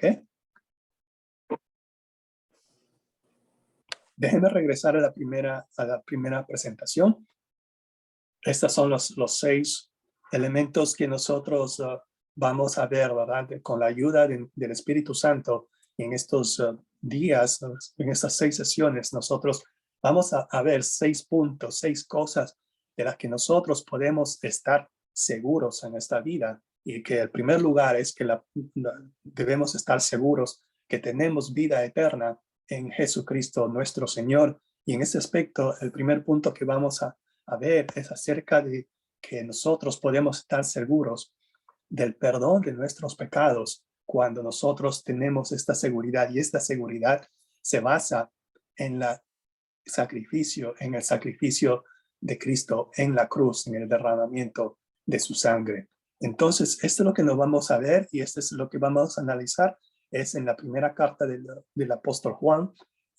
¿Ok? Déjenme regresar a la primera presentación. Estos son los 6 elementos que nosotros vamos a ver, ¿verdad? Con la ayuda del Espíritu Santo en estos días, en estas 6 sesiones, nosotros vamos a ver 6 puntos, 6 cosas de las que nosotros podemos estar seguros en esta vida. Y que el primer lugar es que debemos estar seguros que tenemos vida eterna en Jesucristo nuestro Señor. Y en ese aspecto, el primer punto que vamos a ver es acerca de que nosotros podemos estar seguros del perdón de nuestros pecados cuando nosotros tenemos esta seguridad. Y esta seguridad se basa en el sacrificio de Cristo en la cruz, en el derramamiento de su sangre. Entonces, esto es lo que nos vamos a ver y esto es lo que vamos a analizar. Es en la primera carta del apóstol Juan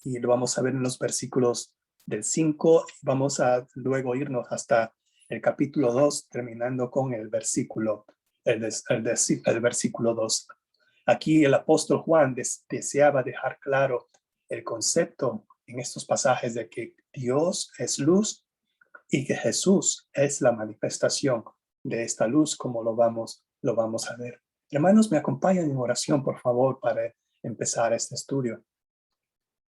y lo vamos a ver en los versículos del 5. Vamos a luego irnos hasta el capítulo 2, terminando con el versículo 2. Aquí el apóstol Juan deseaba dejar claro el concepto en estos pasajes de que Dios es luz y que Jesús es la manifestación de esta luz, como lo vamos a ver. Hermanos, me acompañan en oración, por favor, para empezar este estudio.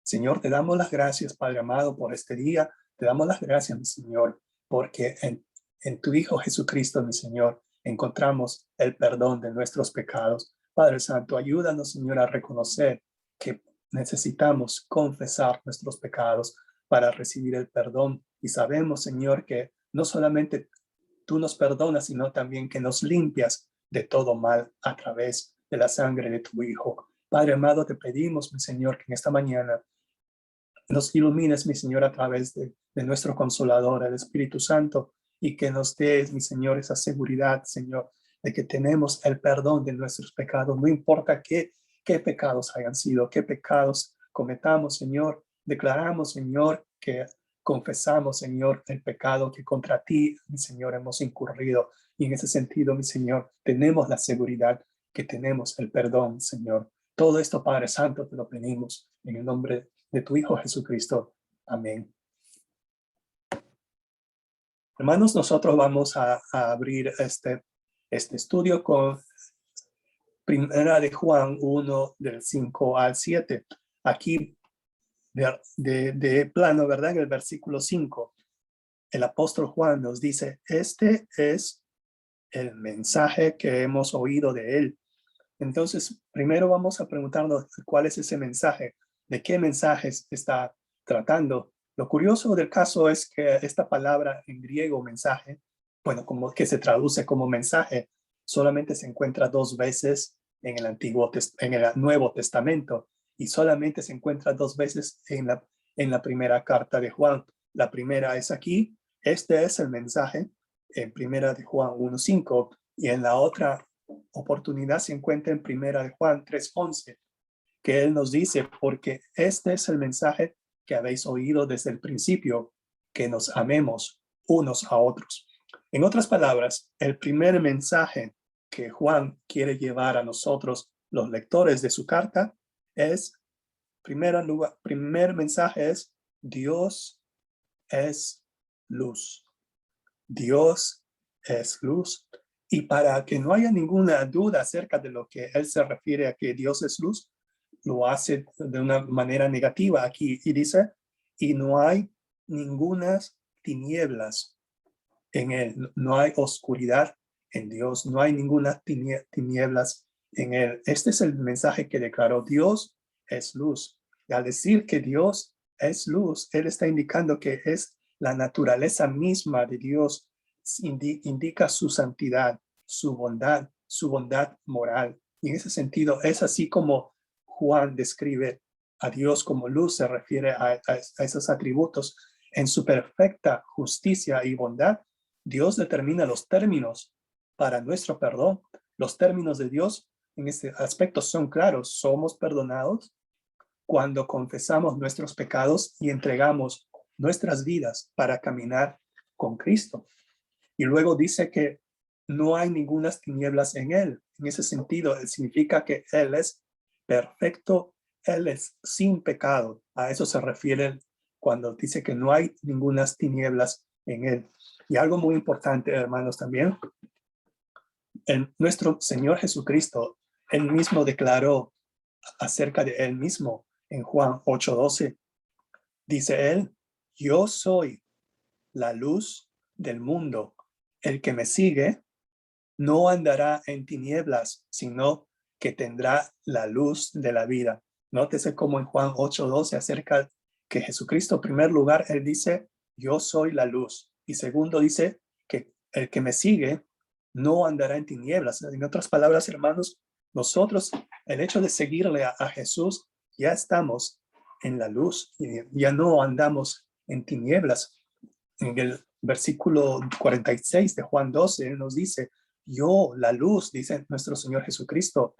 Señor, te damos las gracias, Padre amado, por este día. Te damos las gracias, mi Señor, porque en tu Hijo Jesucristo, mi Señor, encontramos el perdón de nuestros pecados. Padre Santo, ayúdanos, Señor, a reconocer que necesitamos confesar nuestros pecados para recibir el perdón. Y sabemos, Señor, que no solamente tú nos perdonas, sino también que nos limpias de todo mal a través de la sangre de tu Hijo. Padre amado, te pedimos, mi Señor, que en esta mañana nos ilumines, mi Señor, a través de nuestro Consolador, el Espíritu Santo, y que nos des, mi Señor, esa seguridad, Señor, de que tenemos el perdón de nuestros pecados. No importa qué pecados hayan sido, qué pecados cometamos, Señor. Declaramos, Señor, que confesamos, Señor, el pecado que contra ti, mi Señor, hemos incurrido. Y en ese sentido, mi Señor, tenemos la seguridad que tenemos el perdón, Señor. Todo esto, Padre Santo, te lo pedimos en el nombre de tu Hijo Jesucristo. Amén. Hermanos, nosotros vamos a abrir este estudio con Primera de Juan 1, del 5 al 7. Aquí de plano, ¿verdad? En el versículo 5, el apóstol Juan nos dice, este es el mensaje que hemos oído de él. Entonces, primero vamos a preguntarnos cuál es ese mensaje, de qué mensajes está tratando. Lo curioso del caso es que esta palabra en griego, mensaje, bueno, como que se traduce como mensaje, solamente se encuentra 2 veces en el Nuevo Testamento y solamente se encuentra 2 veces en la primera carta de Juan. La primera es aquí, este es el mensaje en primera de Juan 1:5 y en la otra oportunidad se encuentra en primera de Juan 3:11, que él nos dice, porque este es el mensaje que habéis oído desde el principio, que nos amemos unos a otros. En otras palabras, el primer mensaje que Juan quiere llevar a nosotros, los lectores de su carta, primer mensaje es Dios es luz. Dios es luz. Y para que no haya ninguna duda acerca de lo que él se refiere a que Dios es luz, lo hace de una manera negativa aquí y dice, y no hay ninguna tinieblas en él, no hay oscuridad en Dios, no hay ninguna tinieblas en él. Este es el mensaje que declaró, Dios es luz. Y al decir que Dios es luz, él está indicando que es la naturaleza misma de Dios, indica su santidad, su bondad moral. Y en ese sentido, es así como Juan describe a Dios como luz, se refiere a esos atributos. En su perfecta justicia y bondad, Dios determina los términos para nuestro perdón. Los términos de Dios en este aspecto son claros. Somos perdonados cuando confesamos nuestros pecados y entregamos nuestras vidas para caminar con Cristo. Y luego dice que no hay ninguna tinieblas en él. En ese sentido, significa que él es perfecto, Él es sin pecado. A eso se refiere cuando dice que no hay ninguna tinieblas en Él. Y algo muy importante, hermanos, también, nuestro Señor Jesucristo, Él mismo declaró acerca de Él mismo en Juan 8:12. Dice Él, yo soy la luz del mundo. El que me sigue no andará en tinieblas, sino que tendrá la luz de la vida. Nótese como en Juan 8:12 acerca que Jesucristo, en primer lugar, Él dice, yo soy la luz. Y segundo, dice que el que me sigue no andará en tinieblas. En otras palabras, hermanos, nosotros, el hecho de seguirle a Jesús, ya estamos en la luz y ya no andamos en tinieblas. En el versículo 46 de Juan 12, Él nos dice, yo, la luz, dice nuestro Señor Jesucristo,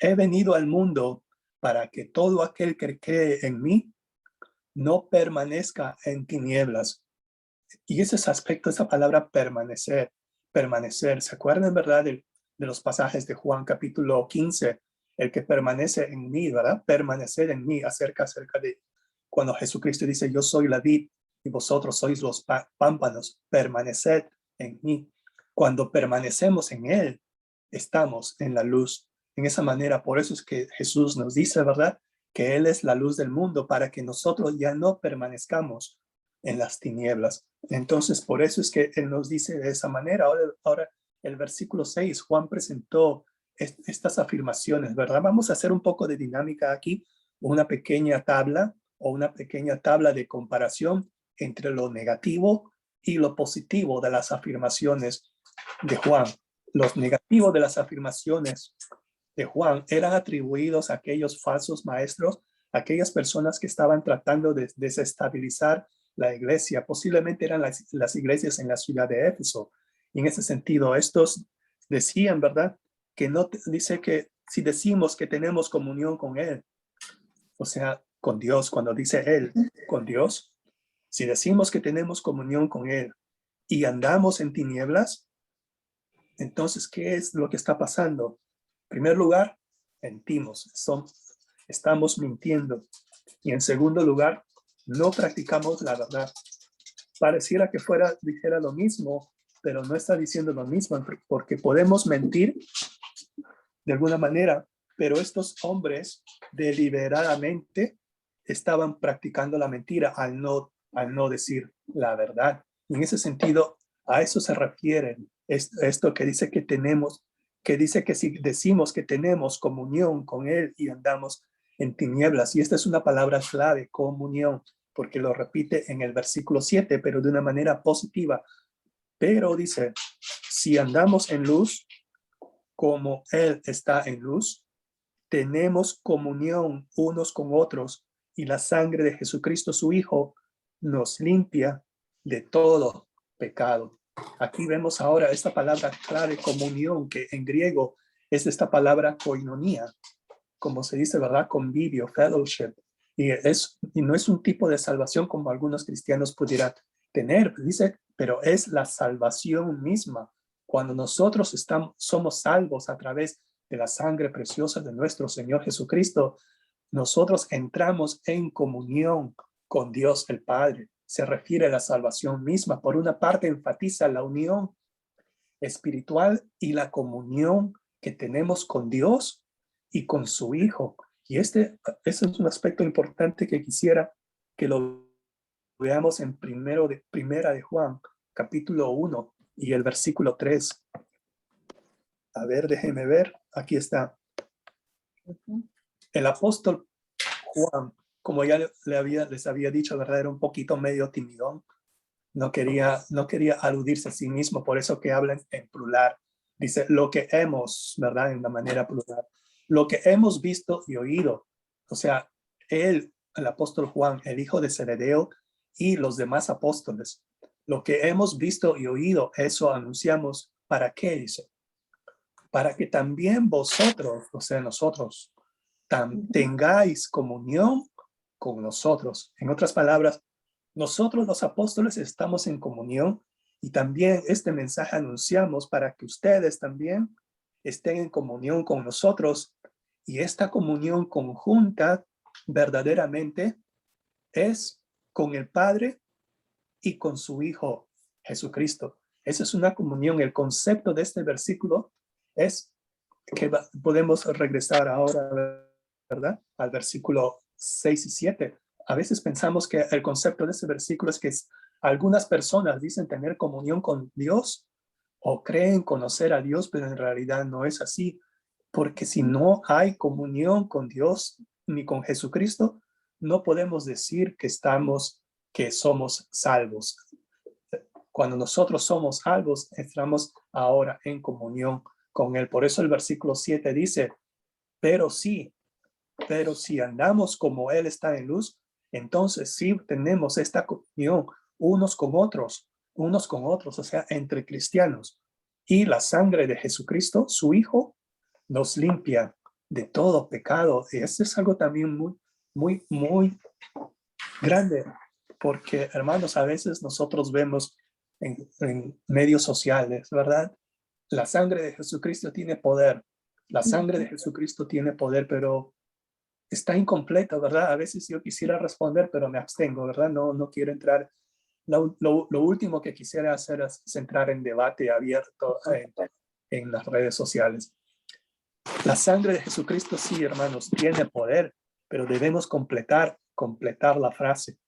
he venido al mundo para que todo aquel que cree en mí no permanezca en tinieblas. Y ese aspecto, esa palabra permanecer, ¿se acuerdan, verdad, de los pasajes de Juan capítulo 15? El que permanece en mí, ¿verdad? Permanecer en mí, acerca de cuando Jesucristo dice, yo soy la vid y vosotros sois los pámpanos, permaneced en mí. Cuando permanecemos en Él, estamos en la luz. En esa manera, por eso es que Jesús nos dice, ¿verdad? Que Él es la luz del mundo para que nosotros ya no permanezcamos en las tinieblas. Entonces, por eso es que Él nos dice de esa manera. Ahora el versículo 6, Juan presentó estas afirmaciones, ¿verdad? Vamos a hacer un poco de dinámica aquí, una pequeña tabla o una pequeña tabla de comparación entre lo negativo y lo positivo de las afirmaciones de Juan. Los negativos de las afirmaciones de Juan eran atribuidos a aquellos falsos maestros, aquellas personas que estaban tratando de desestabilizar la iglesia. Posiblemente eran las iglesias en la ciudad de Éfeso. Y en ese sentido, estos decían, ¿verdad? Que no dice que si decimos que tenemos comunión con Él, o sea, con Dios, cuando dice Él, con Dios, si decimos que tenemos comunión con Él y andamos en tinieblas, entonces, ¿qué es lo que está pasando? En primer lugar, mentimos, estamos mintiendo. Y en segundo lugar, no practicamos la verdad. Pareciera que dijera lo mismo, pero no está diciendo lo mismo, porque podemos mentir de alguna manera, pero estos hombres deliberadamente estaban practicando la mentira al no decir la verdad. Y en ese sentido, a eso se refiere esto que dice que tenemos, que dice que si decimos que tenemos comunión con Él y andamos en tinieblas, y esta es una palabra clave, comunión, porque lo repite en el versículo 7, pero de una manera positiva. Pero dice, si andamos en luz, como Él está en luz, tenemos comunión unos con otros y la sangre de Jesucristo, su Hijo, nos limpia de todo pecado. Aquí vemos ahora esta palabra clave, comunión, que en griego es esta palabra koinonia, como se dice, ¿verdad? Convivio, fellowship. Y no es un tipo de salvación como algunos cristianos pudieran tener, dice, pero es la salvación misma. Cuando nosotros somos salvos a través de la sangre preciosa de nuestro Señor Jesucristo, nosotros entramos en comunión con Dios el Padre. Se refiere a la salvación misma. Por una parte, enfatiza la unión espiritual y la comunión que tenemos con Dios y con su Hijo. Y ese es un aspecto importante que quisiera que lo veamos en primera de Juan, capítulo 1 y el versículo 3. A ver, déjenme ver. Aquí está. El apóstol Juan, como ya les había dicho, ¿verdad? Era un poquito medio timidón. No quería aludirse a sí mismo, por eso que hablan en plural. Dice, lo que hemos, ¿verdad? En la manera plural. Lo que hemos visto y oído. O sea, él, el apóstol Juan, el hijo de Zebedeo y los demás apóstoles. Lo que hemos visto y oído, eso anunciamos. ¿Para qué? Dice. Para que también vosotros, o sea, nosotros, tengáis comunión con nosotros. En otras palabras, nosotros los apóstoles estamos en comunión y también este mensaje anunciamos para que ustedes también estén en comunión con nosotros Y esta comunión conjunta verdaderamente es con el Padre y con su Hijo Jesucristo. Esa es una comunión. El concepto de este versículo es que podemos regresar ahora, ¿verdad? Al versículo 6 y 7. A veces pensamos que el concepto de este versículo es que algunas personas dicen tener comunión con Dios o creen conocer a Dios, pero en realidad no es así, porque si no hay comunión con Dios ni con Jesucristo, no podemos decir que somos salvos. Cuando nosotros somos salvos, entramos ahora en comunión con Él. Por eso el versículo 7 dice, pero si andamos como Él está en luz, entonces sí tenemos esta comunión unos con otros, o sea, entre cristianos. Y la sangre de Jesucristo, su Hijo, nos limpia de todo pecado. Y esto es algo también muy grande, porque hermanos, a veces nosotros vemos en medios sociales, ¿verdad? La sangre de Jesucristo tiene poder. La sangre de Jesucristo tiene poder, pero está incompleto, ¿verdad? A veces yo quisiera responder, pero me abstengo, ¿verdad? No quiero entrar. Lo último que quisiera hacer es entrar en debate abierto en las redes sociales. La sangre de Jesucristo, sí, hermanos, tiene poder, pero debemos completar la frase.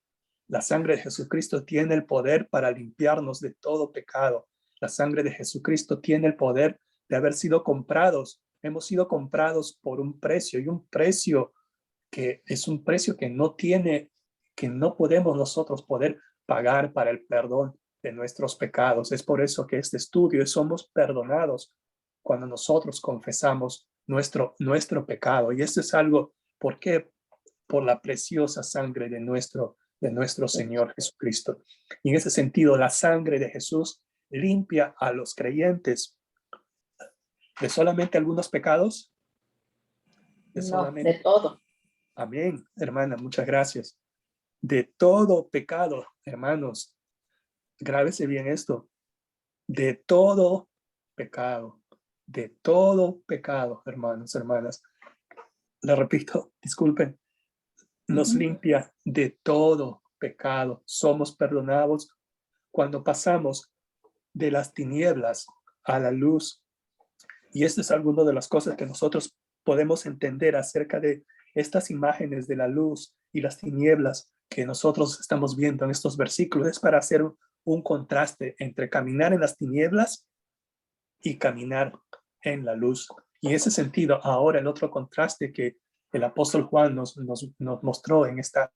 La sangre de Jesucristo tiene el poder para limpiarnos de todo pecado. La sangre de Jesucristo tiene el poder de haber sido comprados. Hemos sido comprados por un precio, y un precio que es un precio que no podemos nosotros poder pagar para el perdón de nuestros pecados. Es por eso que este estudio somos perdonados cuando nosotros confesamos nuestro pecado. Y esto es algo, ¿por qué? Por la preciosa sangre de nuestro Señor Jesucristo. Y en ese sentido, la sangre de Jesús limpia a los creyentes de solamente algunos pecados, no, de todo. Amén, hermana, muchas gracias. De todo pecado, hermanos, grábese bien esto, de todo pecado, hermanos, hermanas. Le repito, disculpen, nos limpia de todo pecado. Somos perdonados cuando pasamos de las tinieblas a la luz. Y esta es alguna de las cosas que nosotros podemos entender acerca de estas imágenes de la luz y las tinieblas que nosotros estamos viendo en estos versículos. Es para hacer un contraste entre caminar en las tinieblas y caminar en la luz. Y en ese sentido, ahora el otro contraste que el apóstol Juan nos mostró en esta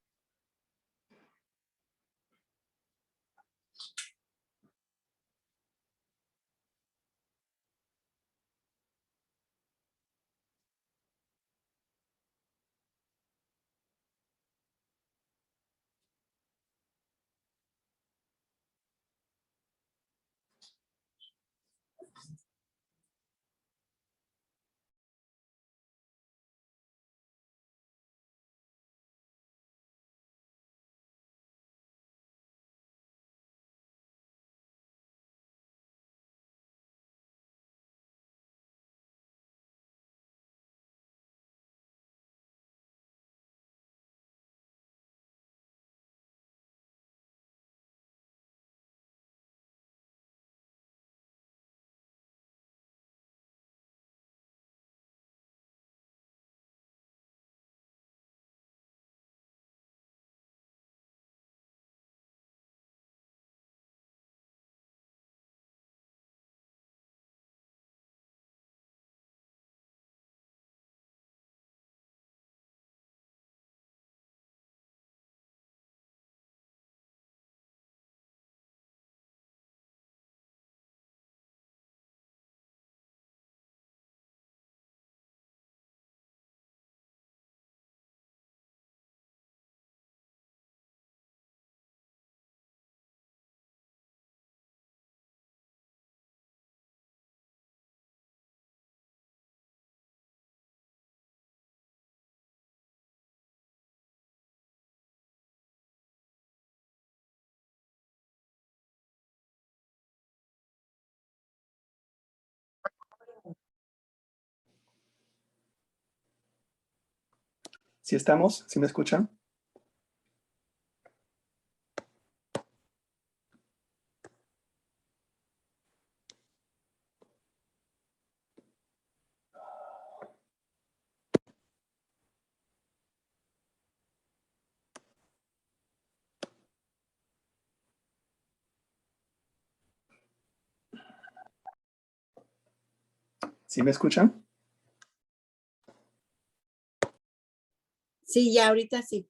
¿Sí estamos? ¿Sí me escuchan? ¿Sí me escuchan? Sí, ya ahorita sí.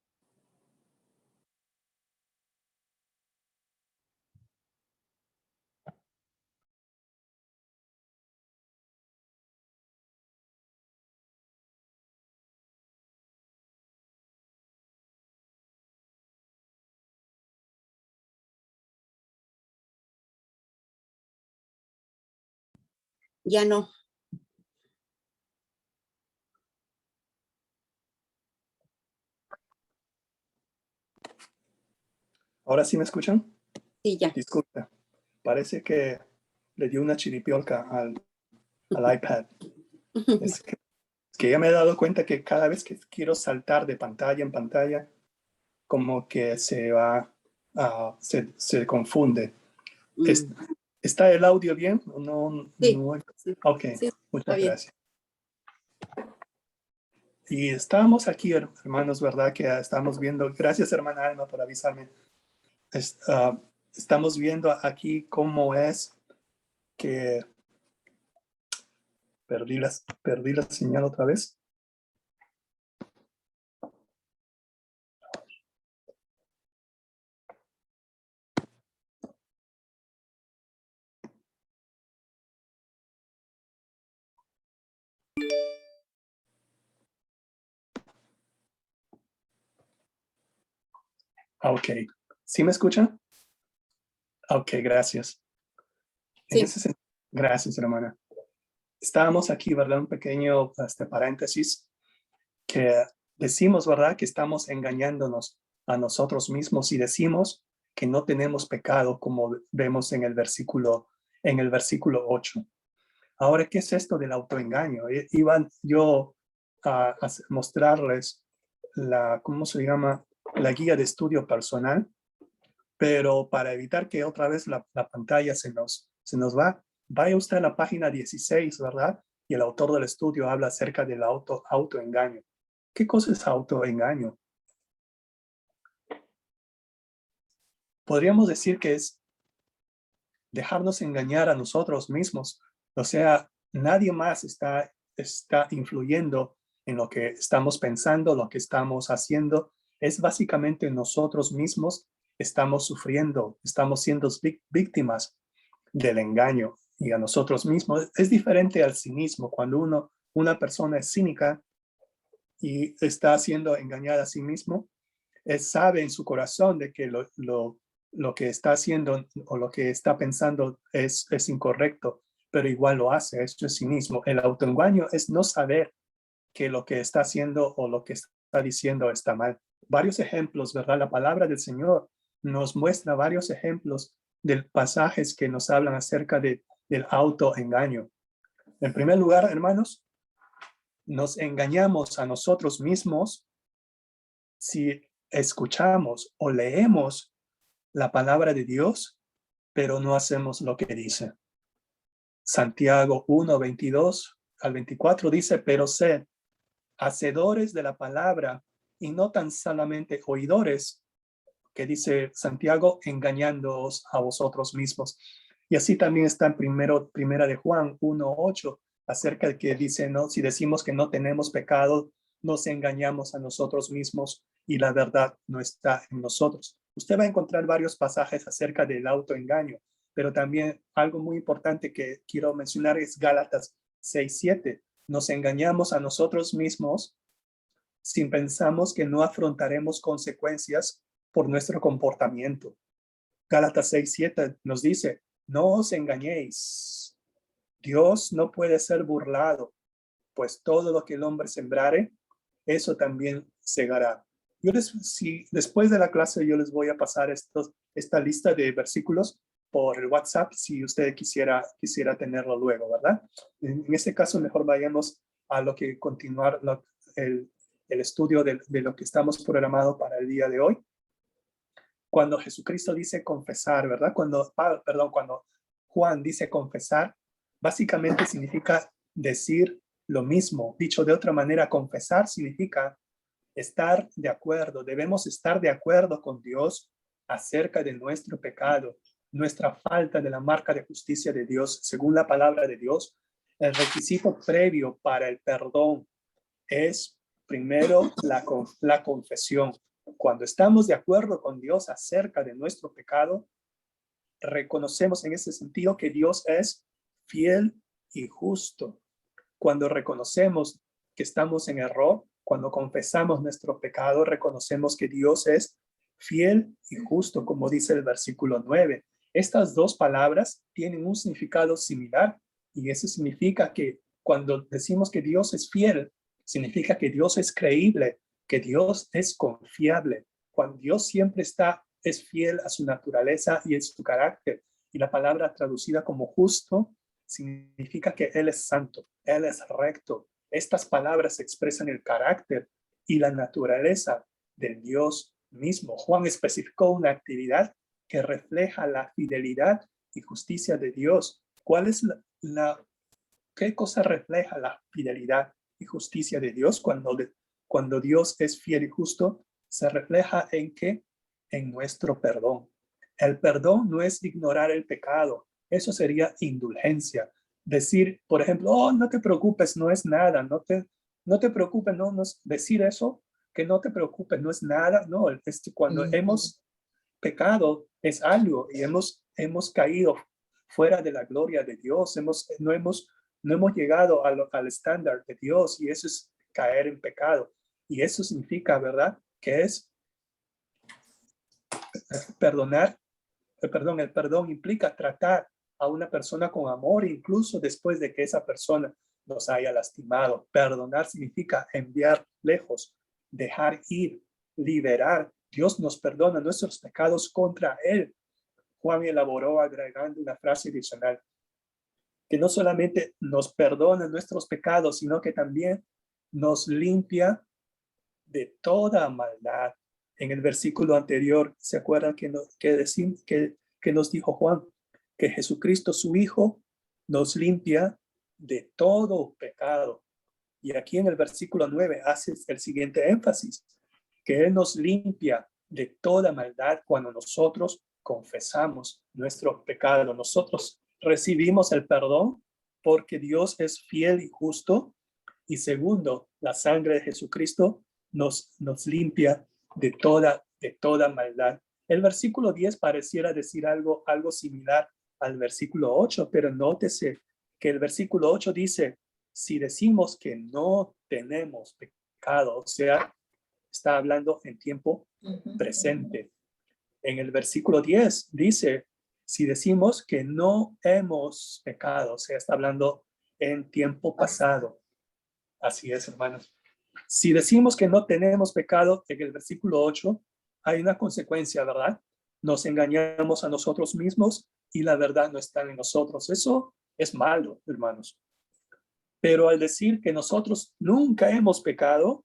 Ya no. ¿Ahora sí me escuchan? Sí, ya. Disculpe. Parece que le dio una chiripiolca al iPad. Es que ya me he dado cuenta que cada vez que quiero saltar de pantalla en pantalla, como que se confunde. Es- ¿Está el audio bien? No, Sí, no. sí, Ok, sí, está muchas bien. gracias. Y estamos aquí, hermanos, ¿verdad? Que estamos viendo, gracias hermana Alma por avisarme. Estamos viendo aquí cómo es que perdí la señal otra vez. Ok, ¿sí me escuchan? Ok, gracias. Sí, Gracias, hermana. Estábamos aquí, ¿verdad? Un pequeño paréntesis que decimos, ¿verdad? Que estamos engañándonos a nosotros mismos y decimos que no tenemos pecado, como vemos en el versículo 8. Ahora, ¿qué es esto del autoengaño? Iban yo a mostrarles ¿cómo se llama? La guía de estudio personal, pero para evitar que otra vez la pantalla se nos vaya usted a la página 16, ¿verdad? Y el autor del estudio habla acerca del autoengaño. ¿Qué cosa es autoengaño? Podríamos decir que es dejarnos engañar a nosotros mismos. O sea, nadie más está influyendo en lo que estamos pensando, lo que estamos haciendo. Es básicamente nosotros mismos estamos sufriendo, estamos siendo víctimas del engaño y a nosotros mismos. Es diferente al cinismo. Cuando una persona es cínica y está siendo engañada a sí mismo, él sabe en su corazón de que lo que está haciendo o lo que está pensando es incorrecto, pero igual lo hace. Esto es cinismo. El autoengaño es no saber que lo que está haciendo o lo que está diciendo está mal. Varios ejemplos, ¿verdad? La palabra del Señor nos muestra varios ejemplos de pasajes que nos hablan acerca del autoengaño. En primer lugar, hermanos, nos engañamos a nosotros mismos si escuchamos o leemos la palabra de Dios, pero no hacemos lo que dice. Santiago 1, 22 al 24 dice, pero sed hacedores de la palabra y no tan solamente oidores, que dice Santiago, engañándoos a vosotros mismos. Y así también está en primera de Juan 1:8, acerca de que dice, no, si decimos que no tenemos pecado, nos engañamos a nosotros mismos y la verdad no está en nosotros. Usted va a encontrar varios pasajes acerca del autoengaño, pero también algo muy importante que quiero mencionar es Gálatas 6:7. Nos engañamos a nosotros mismos sin pensamos que no afrontaremos consecuencias por nuestro comportamiento. Gálatas 6:7 nos dice, no os engañéis. Dios no puede ser burlado, pues todo lo que el hombre sembrare, eso también segará. Si después de la clase yo les voy a pasar esta lista de versículos por el WhatsApp si usted quisiera tenerlo luego, ¿verdad? En este caso mejor vayamos a lo que continuar el el estudio de lo que estamos programado para el día de hoy. Cuando Jesucristo dice confesar, ¿verdad? Cuando Juan dice confesar, básicamente significa decir lo mismo. Dicho de otra manera, confesar significa estar de acuerdo. Debemos estar de acuerdo con Dios acerca de nuestro pecado, nuestra falta de la marca de justicia de Dios. Según la palabra de Dios, el requisito previo para el perdón es primero la confesión. Cuando estamos de acuerdo con Dios acerca de nuestro pecado, reconocemos en ese sentido que Dios es fiel y justo. Cuando reconocemos que estamos en error, cuando confesamos nuestro pecado, reconocemos que Dios es fiel y justo, como dice el versículo 9. Estas dos palabras tienen un significado similar, y eso significa que cuando decimos que Dios es fiel, significa que Dios es creíble, que Dios es confiable. Cuando Dios siempre es fiel a su naturaleza y a su carácter. Y la palabra traducida como justo significa que Él es santo, Él es recto. Estas palabras expresan el carácter y la naturaleza del Dios mismo. Juan especificó una actividad que refleja la fidelidad y justicia de Dios. ¿Cuál es qué cosa refleja la fidelidad y justicia de Dios? Cuando Dios es fiel y justo, se refleja en qué? En nuestro perdón. El perdón no es ignorar el pecado. Eso sería indulgencia. Decir, por ejemplo, oh, no te preocupes, no es nada, no te preocupes, no decir eso, que no te preocupes, no es nada. No, cuando hemos pecado es algo y hemos caído fuera de la gloria de Dios, no hemos llegado al estándar de Dios, y eso es caer en pecado. Y eso significa, ¿verdad?, que es perdonar. El perdón implica tratar a una persona con amor, incluso después de que esa persona nos haya lastimado. Perdonar significa enviar lejos, dejar ir, liberar. Dios nos perdona nuestros pecados contra Él. Juan elaboró agregando una frase adicional, que no solamente nos perdona nuestros pecados, sino que también nos limpia de toda maldad. En el versículo anterior, ¿se acuerdan que nos dijo Juan? Que Jesucristo, su Hijo, nos limpia de todo pecado. Y aquí en el versículo 9 hace el siguiente énfasis, que Él nos limpia de toda maldad cuando nosotros confesamos nuestro pecado. Nosotros recibimos el perdón porque Dios es fiel y justo. Y segundo, la sangre de Jesucristo nos limpia de toda maldad. El versículo 10 pareciera decir algo similar al versículo 8, pero nótese que el versículo 8 dice, si decimos que no tenemos pecado, o sea, está hablando en tiempo presente. En el versículo 10 dice, si decimos que no hemos pecado, o sea, está hablando en tiempo pasado. Así es, hermanos. Si decimos que no tenemos pecado, en el versículo 8 hay una consecuencia, ¿verdad? Nos engañamos a nosotros mismos y la verdad no está en nosotros. Eso es malo, hermanos. Pero al decir que nosotros nunca hemos pecado,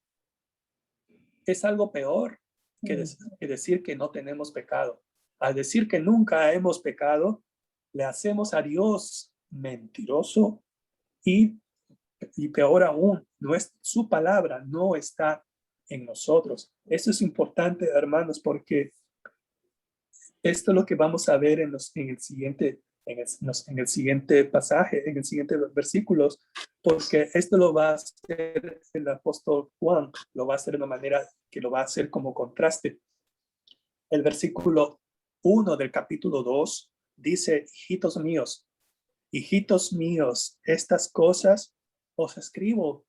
es algo peor que decir que no tenemos pecado. Al decir que nunca hemos pecado, le hacemos a Dios mentiroso y peor aún, su palabra no está en nosotros. Eso es importante, hermanos, porque esto es lo que vamos a ver en el siguiente pasaje, en el siguiente versículos, porque esto lo va a hacer el apóstol Juan, lo va a hacer de una manera que lo va a hacer como contraste. El versículo 1 del capítulo 2 dice, hijitos míos, estas cosas os escribo.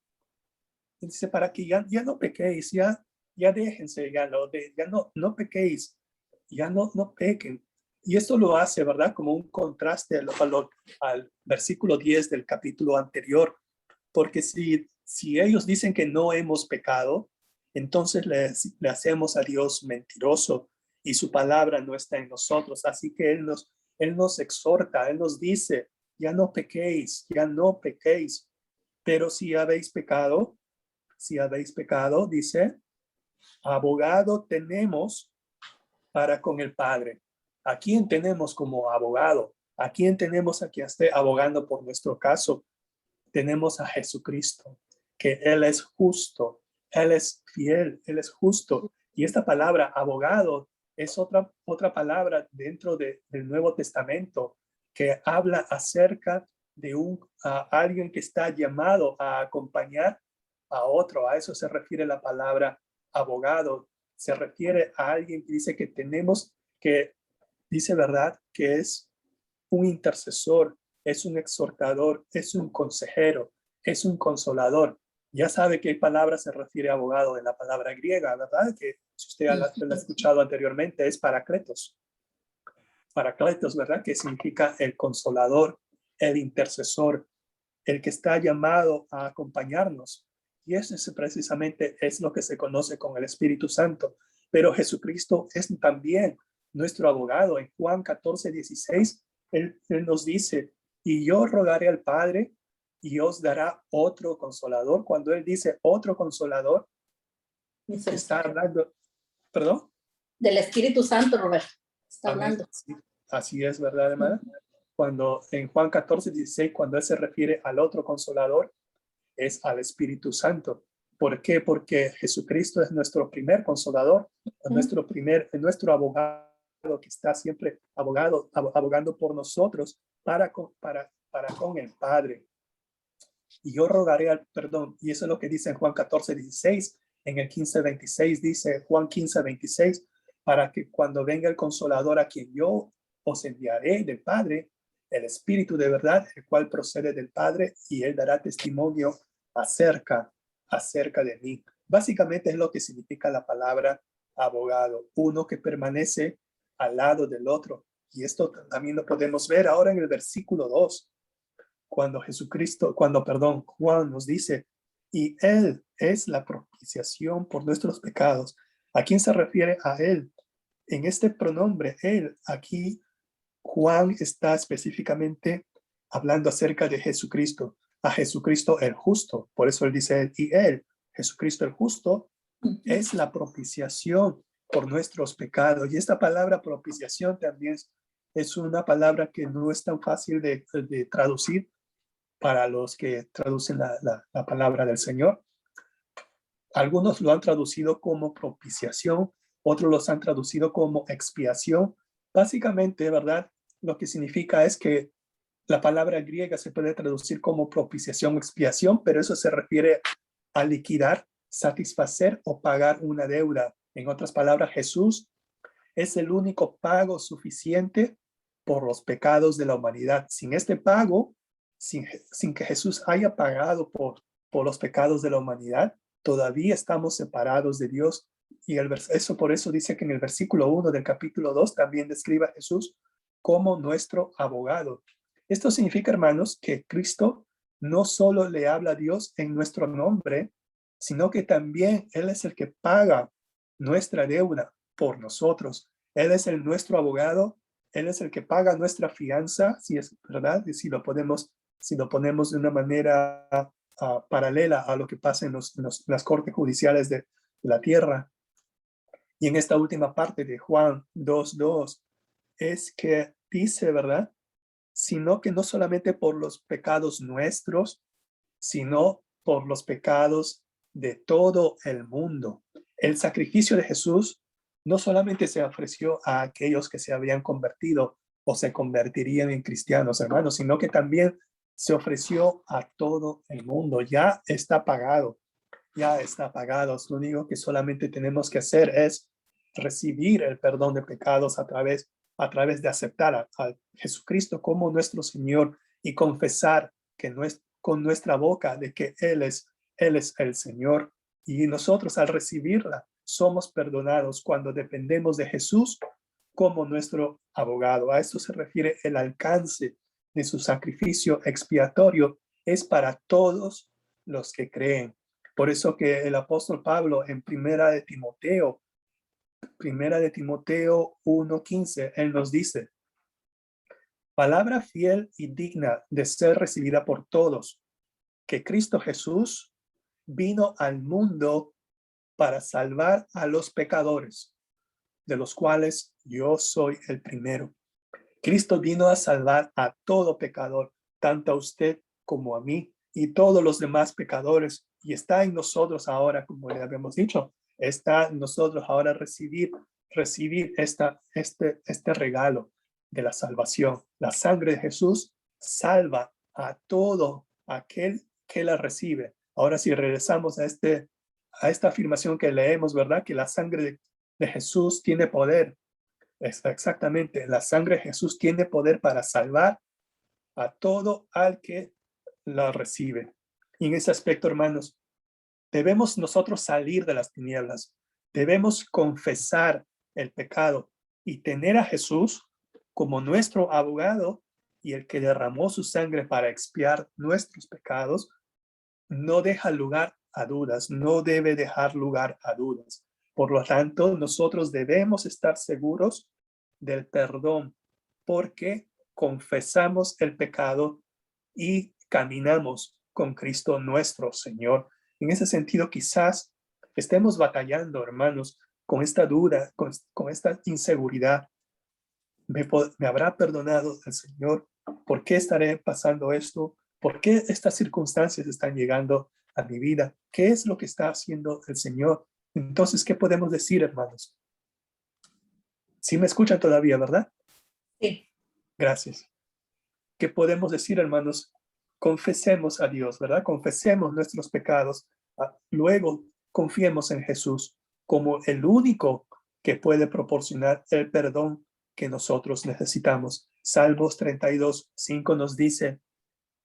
Dice, para que ya no pequéis, ya déjense, ya no pequéis, ya no pequen. Y esto lo hace, ¿verdad? Como un contraste al versículo 10 del capítulo anterior, porque si ellos dicen que no hemos pecado, entonces le hacemos a Dios mentiroso y su palabra no está en nosotros. Así que Él nos exhorta, Él nos dice, ya no pequéis, ya no pequéis. Pero si habéis pecado, si habéis pecado, dice, abogado tenemos para con el Padre. ¿A quién tenemos como abogado? ¿A quién tenemos a quien esté abogando por nuestro caso? Tenemos a Jesucristo, que Él es justo, Él es fiel, Él es justo. Y esta palabra abogado es otra palabra dentro del Nuevo Testamento que habla acerca de alguien que está llamado a acompañar a otro. A eso se refiere la palabra abogado. Se refiere a alguien que dice que tenemos que, dice verdad, que es un intercesor, es un exhortador, es un consejero, es un consolador. Ya sabe qué palabra se refiere a abogado en la palabra griega, ¿verdad? Que si usted lo ha escuchado anteriormente, es paracletos. Paracletos, ¿verdad? Que significa el consolador, el intercesor, el que está llamado a acompañarnos. Y eso precisamente es lo que se conoce con el Espíritu Santo. Pero Jesucristo es también nuestro abogado. En Juan 14:16, él nos dice, y yo rogaré al Padre y os dará otro consolador. Cuando él dice otro consolador, está hablando, ¿perdón? Del Espíritu Santo, Roberto. Está hablando. Sí, así es, ¿verdad, hermana? Cuando en Juan 14:16, cuando él se refiere al otro consolador, es al Espíritu Santo. ¿Por qué? Porque Jesucristo es nuestro primer consolador, nuestro abogado que está siempre abogando por nosotros para con el Padre. Y yo rogaré al perdón, y eso es lo que dice en Juan 14:16, en el 15:26 dice Juan 15:26, para que cuando venga el consolador a quien yo os enviaré del Padre, el Espíritu de verdad, el cual procede del Padre, y él dará testimonio acerca de mí. Básicamente es lo que significa la palabra abogado, uno que permanece al lado del otro. Y esto también lo podemos ver ahora en el versículo 2, cuando Juan nos dice, y él es la propiciación por nuestros pecados. ¿A quién se refiere a él? En este pronombre, él, aquí Juan está específicamente hablando acerca de Jesucristo, a Jesucristo el justo. Por eso él dice, y él, Jesucristo el justo, es la propiciación por nuestros pecados. Y esta palabra propiciación también es una palabra que no es tan fácil de traducir para los que traducen la palabra del Señor. Algunos lo han traducido como propiciación, otros los han traducido como expiación. Básicamente, ¿verdad? Lo que significa es que la palabra griega se puede traducir como propiciación, expiación, pero eso se refiere a liquidar, satisfacer o pagar una deuda. En otras palabras, Jesús es el único pago suficiente por los pecados de la humanidad. Sin este pago, sin que Jesús haya pagado por los pecados de la humanidad, todavía estamos separados de Dios. Y por eso dice que en el versículo 1 del capítulo 2 también describe a Jesús como nuestro abogado. Esto significa, hermanos, que Cristo no solo le habla a Dios en nuestro nombre, sino que también Él es el que paga nuestra deuda por nosotros. Él es nuestro abogado, Él es el que paga nuestra fianza, si es verdad, y si lo ponemos de una manera paralela a lo que pasa en las cortes judiciales de la tierra. Y en esta última parte de Juan 2:2 es que dice, ¿verdad? Sino que no solamente por los pecados nuestros, sino por los pecados de todo el mundo. El sacrificio de Jesús no solamente se ofreció a aquellos que se habían convertido o se convertirían en cristianos, hermanos, sino que también se ofreció a todo el mundo. Ya está pagado, ya está pagado. Lo único que solamente tenemos que hacer es recibir el perdón de pecados a través de aceptar a Jesucristo como nuestro Señor y confesar que con nuestra boca de que Él es el Señor. Y nosotros al recibirla somos perdonados cuando dependemos de Jesús como nuestro abogado. A esto se refiere el alcance de su sacrificio expiatorio. Es para todos los que creen. Por eso que el apóstol Pablo en Primera de Timoteo 1:15, él nos dice, palabra fiel y digna de ser recibida por todos, que Cristo Jesús vino al mundo para salvar a los pecadores, de los cuales yo soy el primero. Cristo vino a salvar a todo pecador, tanto a usted como a mí y todos los demás pecadores, y está en nosotros ahora, como le habíamos dicho, está en nosotros ahora recibir este regalo de la salvación. La sangre de Jesús salva a todo aquel que la recibe. Ahora si regresamos a esta afirmación que leemos, ¿verdad? Que la sangre de Jesús tiene poder. Exactamente, la sangre de Jesús tiene poder para salvar a todo al que la recibe. Y en ese aspecto, hermanos, debemos nosotros salir de las tinieblas. Debemos confesar el pecado y tener a Jesús como nuestro abogado, y el que derramó su sangre para expiar nuestros pecados no deja lugar a dudas, no debe dejar lugar a dudas. Por lo tanto, nosotros debemos estar seguros del perdón porque confesamos el pecado y caminamos con Cristo nuestro Señor. En ese sentido, quizás estemos batallando, hermanos, con esta duda, con esta inseguridad. ¿Me habrá perdonado el Señor? ¿Por qué estaré pasando esto? ¿Por qué estas circunstancias están llegando a mi vida? ¿Qué es lo que está haciendo el Señor? Entonces, ¿qué podemos decir, hermanos? ¿Sí me escuchan todavía, verdad? Sí. Gracias. ¿Qué podemos decir, hermanos? Confesemos a Dios, ¿verdad? Confesemos nuestros pecados. Luego, confiemos en Jesús como el único que puede proporcionar el perdón que nosotros necesitamos. Salmos 32:5 nos dice: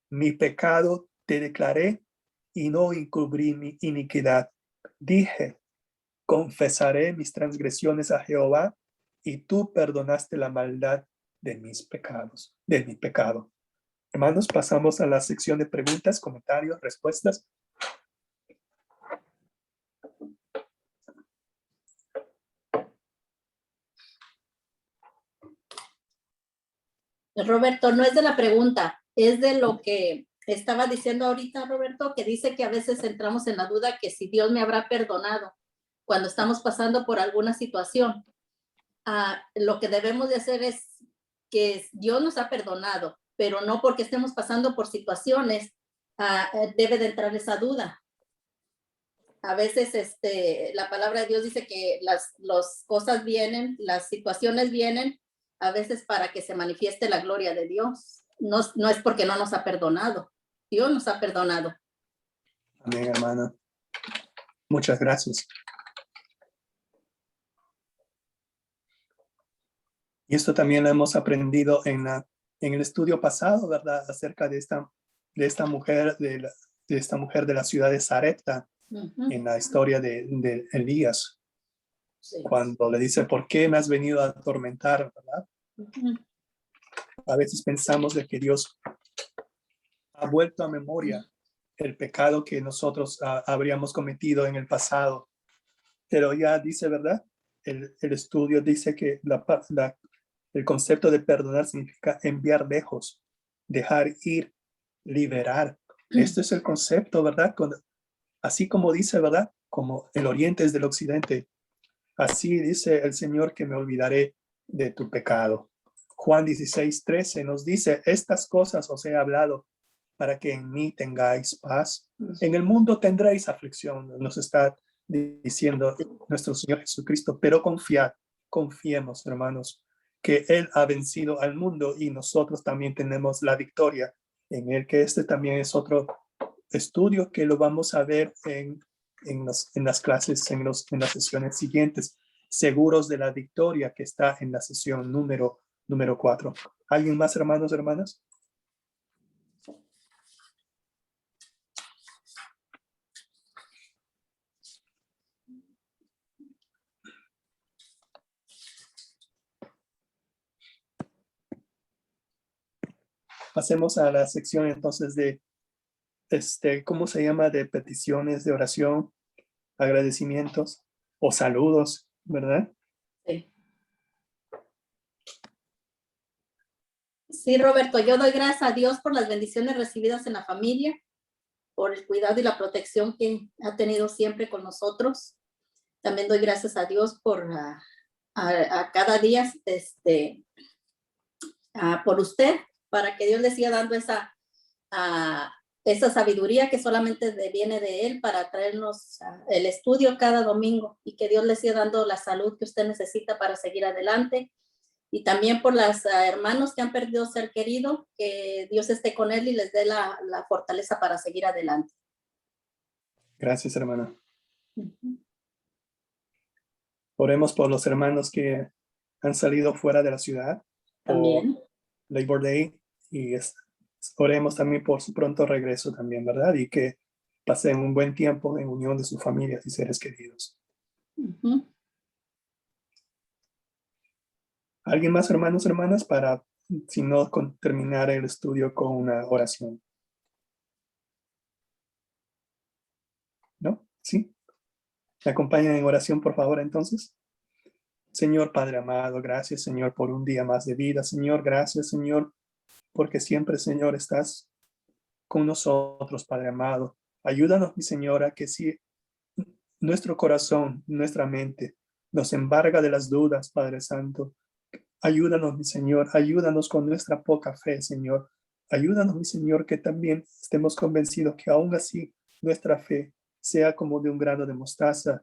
mi pecado te declaré y no encubrí mi iniquidad. Dije, confesaré mis transgresiones a Jehová, y tú perdonaste la maldad de mis pecados, de mi pecado. Hermanos, pasamos a la sección de preguntas, comentarios, respuestas. Roberto, no es de la pregunta, es de lo que estaba diciendo ahorita, Roberto, que dice que a veces entramos en la duda que si Dios me habrá perdonado cuando estamos pasando por alguna situación. Lo que debemos de hacer es que Dios nos ha perdonado, pero no porque estemos pasando por situaciones debe de entrar esa duda. A veces la palabra de Dios dice que las cosas vienen, las situaciones vienen a veces para que se manifieste la gloria de Dios. No es porque no nos ha perdonado. Dios nos ha perdonado. Amén, hermana. Muchas gracias. Y esto también lo hemos aprendido en el estudio pasado, ¿verdad? Acerca de esta mujer de la ciudad de Sarepta, en la historia de Elías. Sí. Cuando le dice, ¿por qué me has venido a atormentar? ¿Verdad? A veces pensamos de que Dios ha vuelto a memoria el pecado que nosotros habríamos cometido en el pasado. Pero ya dice, ¿verdad? El estudio dice que el concepto de perdonar significa enviar lejos, dejar ir, liberar. Este es el concepto, ¿verdad? Así como dice, ¿verdad? Como el oriente es del occidente. Así dice el Señor que me olvidaré de tu pecado. Juan 16:13 nos dice, estas cosas os he hablado para que en mí tengáis paz. En el mundo tendréis aflicción, nos está diciendo nuestro Señor Jesucristo, pero confiemos, hermanos, que Él ha vencido al mundo y nosotros también tenemos la victoria en Él, que este también es otro estudio que lo vamos a ver en las clases, en las sesiones siguientes, seguros de la victoria, que está en la sesión número 4. ¿Alguien más, hermanos, hermanas? Pasemos a la sección entonces de, ¿cómo se llama? De peticiones de oración, agradecimientos o saludos, ¿verdad? Sí. Sí, Roberto, yo doy gracias a Dios por las bendiciones recibidas en la familia, por el cuidado y la protección que ha tenido siempre con nosotros. También doy gracias a Dios por a cada día por usted, para que Dios le siga dando esa sabiduría que solamente viene de Él para traernos el estudio cada domingo, y que Dios le siga dando la salud que usted necesita para seguir adelante. Y también por las hermanos que han perdido ser querido, que Dios esté con él y les dé la fortaleza para seguir adelante. Gracias, hermana. Uh-huh. Oremos por los hermanos que han salido fuera de la ciudad. También. Labor Day, y oremos también por su pronto regreso también, ¿verdad? Y que pasen un buen tiempo en unión de sus familias y seres queridos. Uh-huh. ¿Alguien más, hermanos, hermanas, para, si no, terminar el estudio con una oración? ¿No? ¿Sí? ¿Me acompañan en oración, por favor, entonces? Señor Padre amado, gracias, Señor, por un día más de vida. Señor, gracias, Señor, porque siempre, Señor, estás con nosotros, Padre amado. Ayúdanos, mi Señora, que si nuestro corazón, nuestra mente nos embarga de las dudas, Padre Santo, ayúdanos, mi Señor, ayúdanos con nuestra poca fe, Señor. Ayúdanos, mi Señor, que también estemos convencidos que aún así nuestra fe sea como de un grano de mostaza.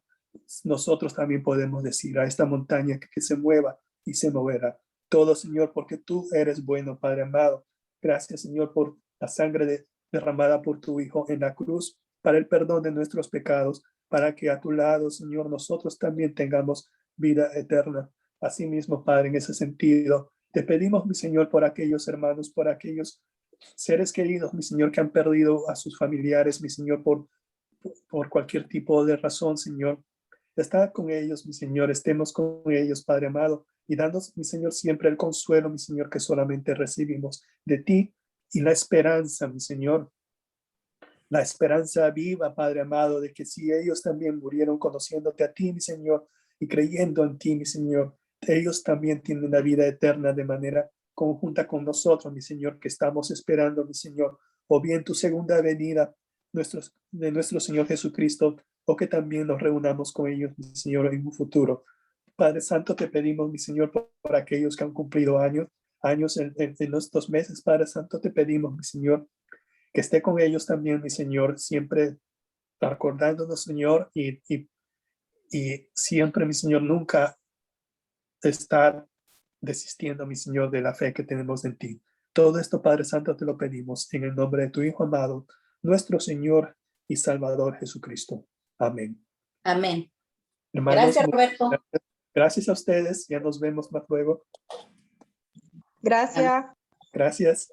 Nosotros también podemos decir a esta montaña que se mueva y se moverá. Todo, Señor, porque tú eres bueno, Padre amado. Gracias, Señor, por la sangre derramada por tu Hijo en la cruz para el perdón de nuestros pecados, para que a tu lado, Señor, nosotros también tengamos vida eterna. Asimismo, Padre, en ese sentido, te pedimos, mi Señor, por aquellos hermanos, por aquellos seres queridos, mi Señor, que han perdido a sus familiares, mi Señor, por cualquier tipo de razón, Señor. Está con ellos, mi Señor, estemos con ellos, Padre amado, y danos, mi Señor, siempre el consuelo, mi Señor, que solamente recibimos de ti, y la esperanza, mi Señor, la esperanza viva, Padre amado, de que si ellos también murieron conociéndote a ti, mi Señor, y creyendo en ti, mi Señor, ellos también tienen la vida eterna de manera conjunta con nosotros, mi Señor, que estamos esperando, mi Señor, o bien tu segunda venida de nuestro Señor Jesucristo, o que también nos reunamos con ellos, mi Señor, en un futuro. Padre Santo, te pedimos, mi Señor, por aquellos que han cumplido años en estos meses, Padre Santo, te pedimos, mi Señor, que esté con ellos también, mi Señor, siempre recordándonos, Señor, y siempre, mi Señor, nunca estar desistiendo, mi Señor, de la fe que tenemos en ti. Todo esto, Padre Santo, te lo pedimos en el nombre de tu Hijo amado, nuestro Señor y Salvador Jesucristo. Amén. Amén. Hermanos, gracias, Roberto. Gracias a ustedes. Ya nos vemos más luego. Gracias. Gracias.